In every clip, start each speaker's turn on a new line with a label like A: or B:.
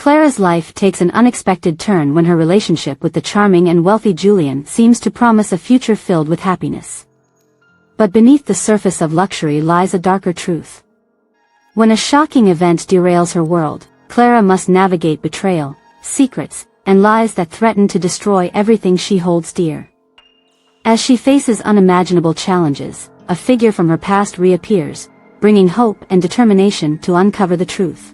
A: Clara's life takes an unexpected turn when her relationship with the charming and wealthy Julian seems to promise a future filled with happiness. But beneath the surface of luxury lies a darker truth. When a shocking event derails her world, Clara must navigate betrayal, secrets, and lies that threaten to destroy everything she holds dear. As she faces unimaginable challenges, a figure from her past reappears, bringing hope and determination to uncover the truth.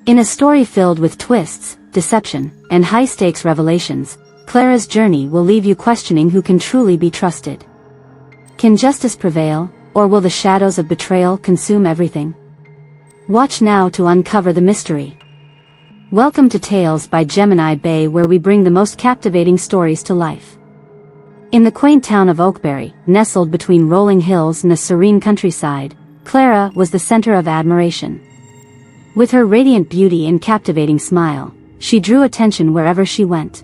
A: In a story filled with twists, deception, and high-stakes revelations, Clara's journey will leave you questioning who can truly be trusted. Can justice prevail, or will the shadows of betrayal consume everything? Watch now to uncover the mystery. Welcome to Tales by Gemini Bay, where we bring the most captivating stories to life. In the quaint town of Oakbury, nestled between rolling hills and a serene countryside, Clara was the center of admiration. With her radiant beauty and captivating smile, she drew attention wherever she went.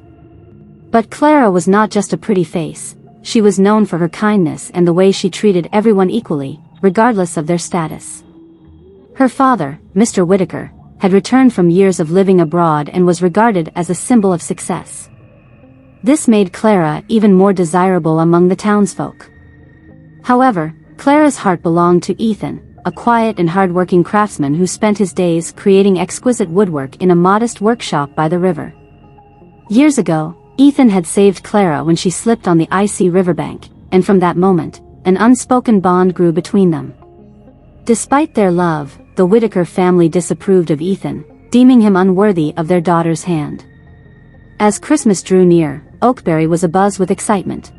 A: But Clara was not just a pretty face. She was known for her kindness and the way she treated everyone equally, regardless of their status. Her father, Mr. Whitaker, had returned from years of living abroad and was regarded as a symbol of success. This made Clara even more desirable among the townsfolk. However, Clara's heart belonged to Ethan, a quiet and hard-working craftsman who spent his days creating exquisite woodwork in a modest workshop by the river. Years ago, Ethan had saved Clara when she slipped on the icy riverbank, and from that moment, an unspoken bond grew between them. Despite their love, the Whitaker family disapproved of Ethan, deeming him unworthy of their daughter's hand. As Christmas drew near, Oakbury was abuzz with excitement.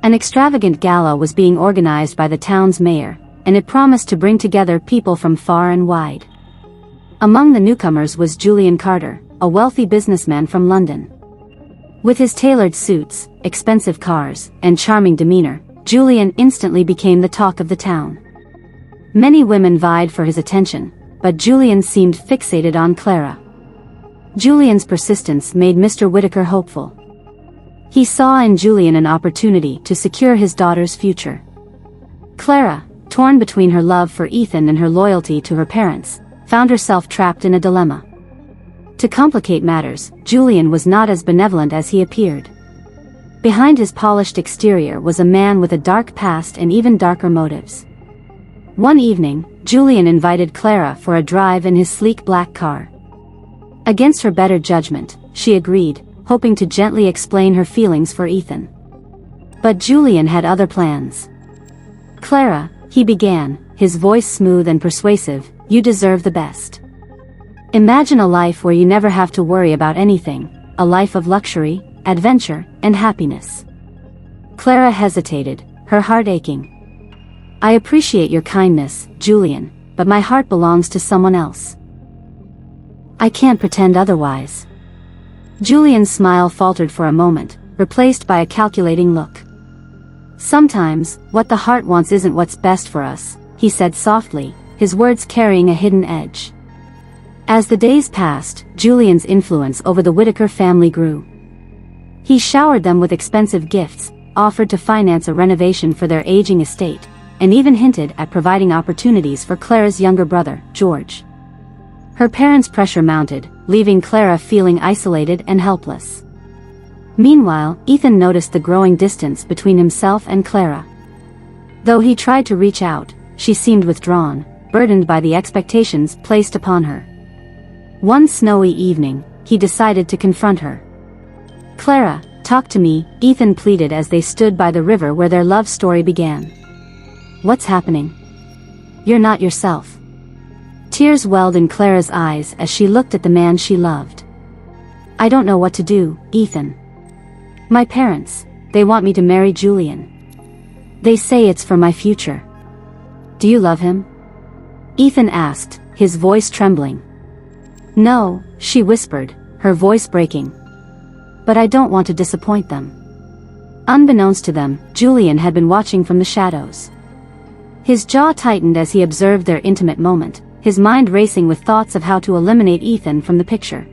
A: An extravagant gala was being organized by the town's mayor, and it promised to bring together people from far and wide. Among the newcomers was Julian Carter, a wealthy businessman from London. With his tailored suits, expensive cars, and charming demeanor, Julian instantly became the talk of the town. Many women vied for his attention, but Julian seemed fixated on Clara. Julian's persistence made Mr. Whitaker hopeful. He saw in Julian an opportunity to secure his daughter's future. Clara, torn between her love for Ethan and her loyalty to her parents, found herself trapped in a dilemma. To complicate matters, Julian was not as benevolent as he appeared. Behind his polished exterior was a man with a dark past and even darker motives. One evening, Julian invited Clara for a drive in his sleek black car. Against her better judgment, she agreed, hoping to gently explain her feelings for Ethan. But Julian had other plans. "Clara," he began, his voice smooth and persuasive, "you deserve the best. Imagine a life where you never have to worry about anything, a life of luxury, adventure, and happiness." Clara hesitated, her heart aching. "I appreciate your kindness, Julian, but my heart belongs to someone else. I can't pretend otherwise." Julian's smile faltered for a moment, replaced by a calculating look. "Sometimes, what the heart wants isn't what's best for us," he said softly, his words carrying a hidden edge. As the days passed, Julian's influence over the Whitaker family grew. He showered them with expensive gifts, offered to finance a renovation for their aging estate, and even hinted at providing opportunities for Clara's younger brother, George. Her parents' pressure mounted, leaving Clara feeling isolated and helpless. Meanwhile, Ethan noticed the growing distance between himself and Clara. Though he tried to reach out, she seemed withdrawn, burdened by the expectations placed upon her. One snowy evening, he decided to confront her. "Clara, talk to me," Ethan pleaded as they stood by the river where their love story began. "What's happening? You're not yourself." Tears welled in Clara's eyes as she looked at the man she loved. "I don't know what to do, Ethan. My parents, they want me to marry Julian. They say it's for my future. Do you love him?" Ethan asked, his voice trembling. "No," she whispered, her voice breaking. "But I don't want to disappoint them." Unbeknownst to them, Julian had been watching from the shadows. His jaw tightened as he observed their intimate moment, his mind racing with thoughts of how to eliminate Ethan from the picture.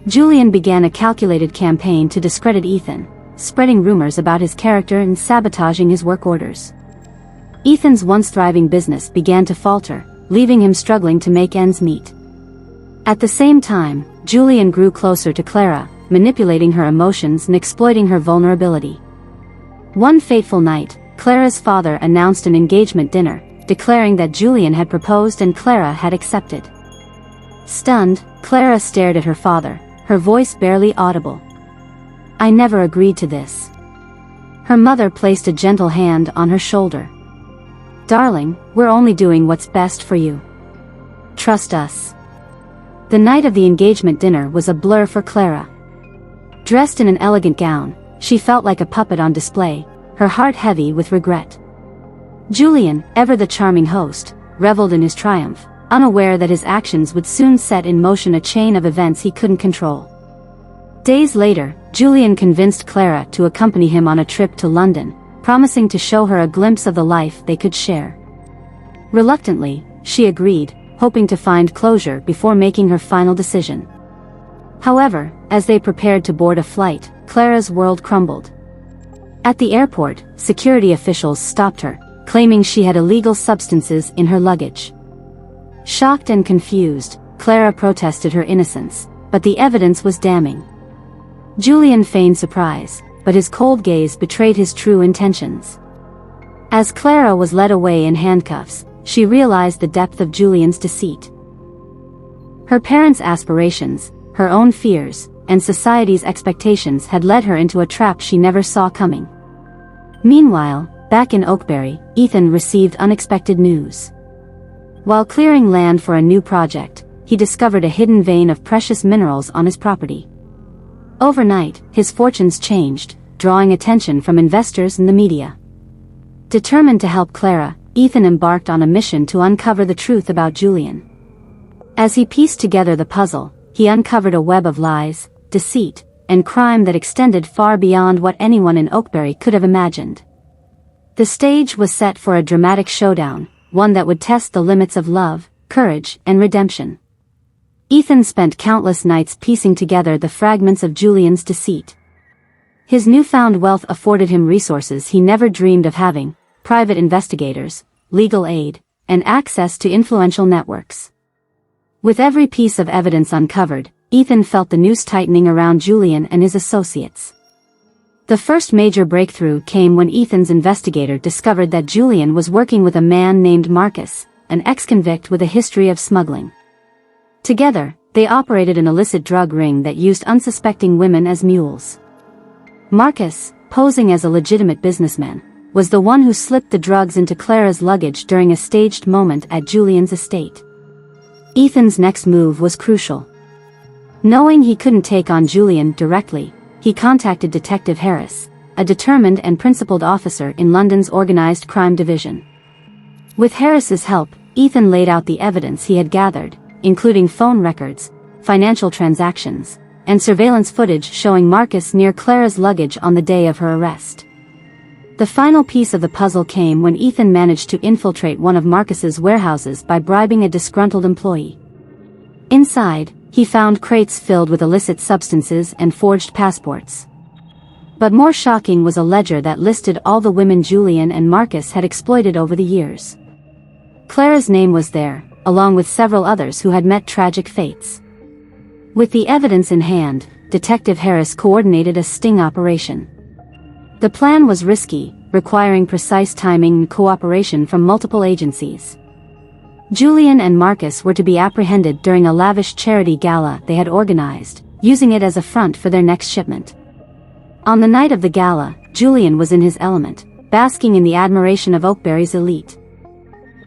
A: Julian began a calculated campaign to discredit Ethan, spreading rumors about his character and sabotaging his work orders. Ethan's once thriving business began to falter, leaving him struggling to make ends meet. At the same time, Julian grew closer to Clara, manipulating her emotions and exploiting her vulnerability. One fateful night, Clara's father announced an engagement dinner, declaring that Julian had proposed and Clara had accepted. Stunned, Clara stared at her father, her voice barely audible. "I never agreed to this." Her mother placed a gentle hand on her shoulder. "Darling, we're only doing what's best for you. Trust us." The night of the engagement dinner was a blur for Clara. Dressed in an elegant gown, she felt like a puppet on display, her heart heavy with regret. Julian, ever the charming host, reveled in his triumph, unaware that his actions would soon set in motion a chain of events he couldn't control. Days later, Julian convinced Clara to accompany him on a trip to London, promising to show her a glimpse of the life they could share. Reluctantly, she agreed, hoping to find closure before making her final decision. However, as they prepared to board a flight, Clara's world crumbled. At the airport, security officials stopped her, claiming she had illegal substances in her luggage. Shocked and confused, Clara protested her innocence, but the evidence was damning. Julian feigned surprise, but his cold gaze betrayed his true intentions. As Clara was led away in handcuffs, she realized the depth of Julian's deceit. Her parents' aspirations, her own fears, and society's expectations had led her into a trap she never saw coming. Meanwhile, back in Oakbury, Ethan received unexpected news. While clearing land for a new project, he discovered a hidden vein of precious minerals on his property. Overnight, his fortunes changed, drawing attention from investors and the media. Determined to help Clara, Ethan embarked on a mission to uncover the truth about Julian. As he pieced together the puzzle, he uncovered a web of lies, deceit, and crime that extended far beyond what anyone in Oakbury could have imagined. The stage was set for a dramatic showdown, one that would test the limits of love, courage, and redemption. Ethan spent countless nights piecing together the fragments of Julian's deceit. His newfound wealth afforded him resources he never dreamed of having: private investigators, legal aid, and access to influential networks. With every piece of evidence uncovered, Ethan felt the noose tightening around Julian and his associates. The first major breakthrough came when Ethan's investigator discovered that Julian was working with a man named Marcus, an ex-convict with a history of smuggling. Together, they operated an illicit drug ring that used unsuspecting women as mules. Marcus, posing as a legitimate businessman, was the one who slipped the drugs into Clara's luggage during a staged moment at Julian's estate. Ethan's next move was crucial. Knowing he couldn't take on Julian directly, he contacted Detective Harris, a determined and principled officer in London's Organised Crime Division. With Harris's help, Ethan laid out the evidence he had gathered, including phone records, financial transactions, and surveillance footage showing Marcus near Clara's luggage on the day of her arrest. The final piece of the puzzle came when Ethan managed to infiltrate one of Marcus's warehouses by bribing a disgruntled employee. Inside, he found crates filled with illicit substances and forged passports. But more shocking was a ledger that listed all the women Julian and Marcus had exploited over the years. Clara's name was there, along with several others who had met tragic fates. With the evidence in hand, Detective Harris coordinated a sting operation. The plan was risky, requiring precise timing and cooperation from multiple agencies. Julian and Marcus were to be apprehended during a lavish charity gala they had organized, using it as a front for their next shipment. On the night of the gala, Julian was in his element, basking in the admiration of Oakbury's elite.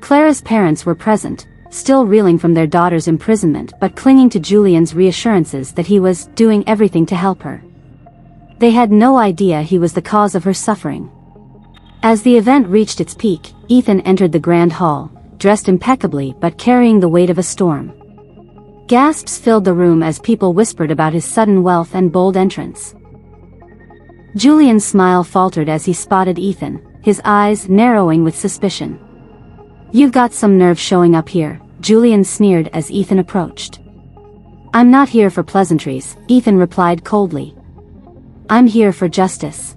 A: Clara's parents were present, still reeling from their daughter's imprisonment but clinging to Julian's reassurances that he was doing everything to help her. They had no idea he was the cause of her suffering. As the event reached its peak, Ethan entered the grand hall, dressed impeccably but carrying the weight of a storm. Gasps filled the room as people whispered about his sudden wealth and bold entrance. Julian's smile faltered as he spotted Ethan, his eyes narrowing with suspicion. "You've got some nerve showing up here," Julian sneered as Ethan approached. "I'm not here for pleasantries," Ethan replied coldly. "I'm here for justice."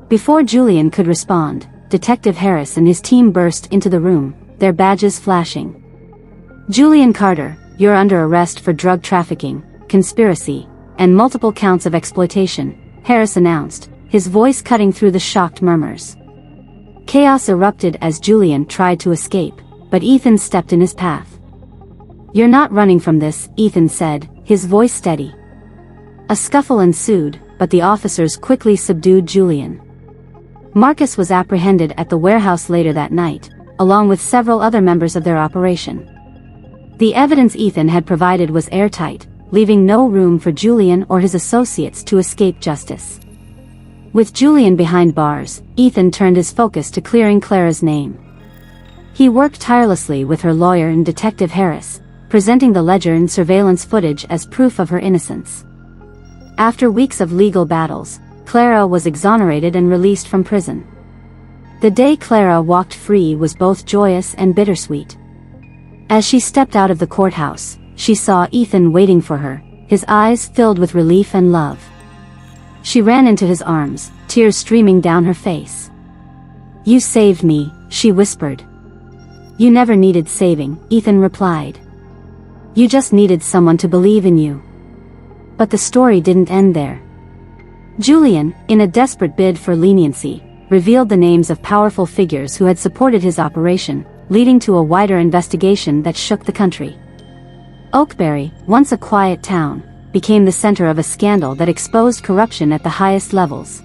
A: Before Julian could respond, Detective Harris and his team burst into the room, their badges flashing. "Julian Carter, you're under arrest for drug trafficking, conspiracy, and multiple counts of exploitation," Harris announced, his voice cutting through the shocked murmurs. Chaos erupted as Julian tried to escape, but Ethan stepped in his path. "You're not running from this," Ethan said, his voice steady. A scuffle ensued, but the officers quickly subdued Julian. Marcus was apprehended at the warehouse later that night, along with several other members of their operation. The evidence Ethan had provided was airtight, leaving no room for Julian or his associates to escape justice. With Julian behind bars, Ethan turned his focus to clearing Clara's name. He worked tirelessly with her lawyer and Detective Harris, presenting the ledger and surveillance footage as proof of her innocence. After weeks of legal battles, Clara was exonerated and released from prison. The day Clara walked free was both joyous and bittersweet. As she stepped out of the courthouse, she saw Ethan waiting for her, his eyes filled with relief and love. She ran into his arms, tears streaming down her face. "You saved me," she whispered. "You never needed saving," Ethan replied. "You just needed someone to believe in you." But the story didn't end there. Julian, in a desperate bid for leniency, revealed the names of powerful figures who had supported his operation, leading to a wider investigation that shook the country. Oakbury, once a quiet town, became the center of a scandal that exposed corruption at the highest levels.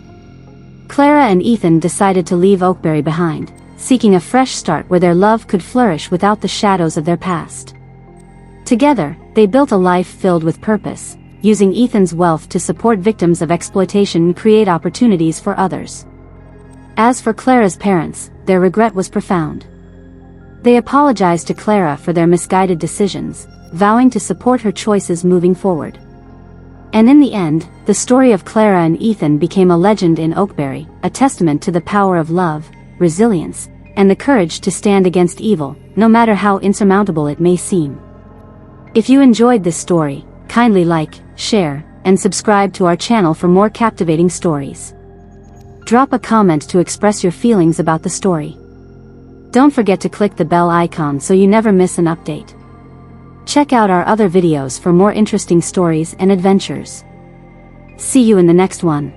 A: Clara and Ethan decided to leave Oakbury behind, seeking a fresh start where their love could flourish without the shadows of their past. Together, they built a life filled with purpose, using Ethan's wealth to support victims of exploitation and create opportunities for others. As for Clara's parents, their regret was profound. They apologized to Clara for their misguided decisions, vowing to support her choices moving forward. And in the end, the story of Clara and Ethan became a legend in Oakbury, a testament to the power of love, resilience, and the courage to stand against evil, no matter how insurmountable it may seem. If you enjoyed this story, kindly like, share, and subscribe to our channel for more captivating stories. Drop a comment to express your feelings about the story. Don't forget to click the bell icon so you never miss an update. Check out our other videos for more interesting stories and adventures. See you in the next one.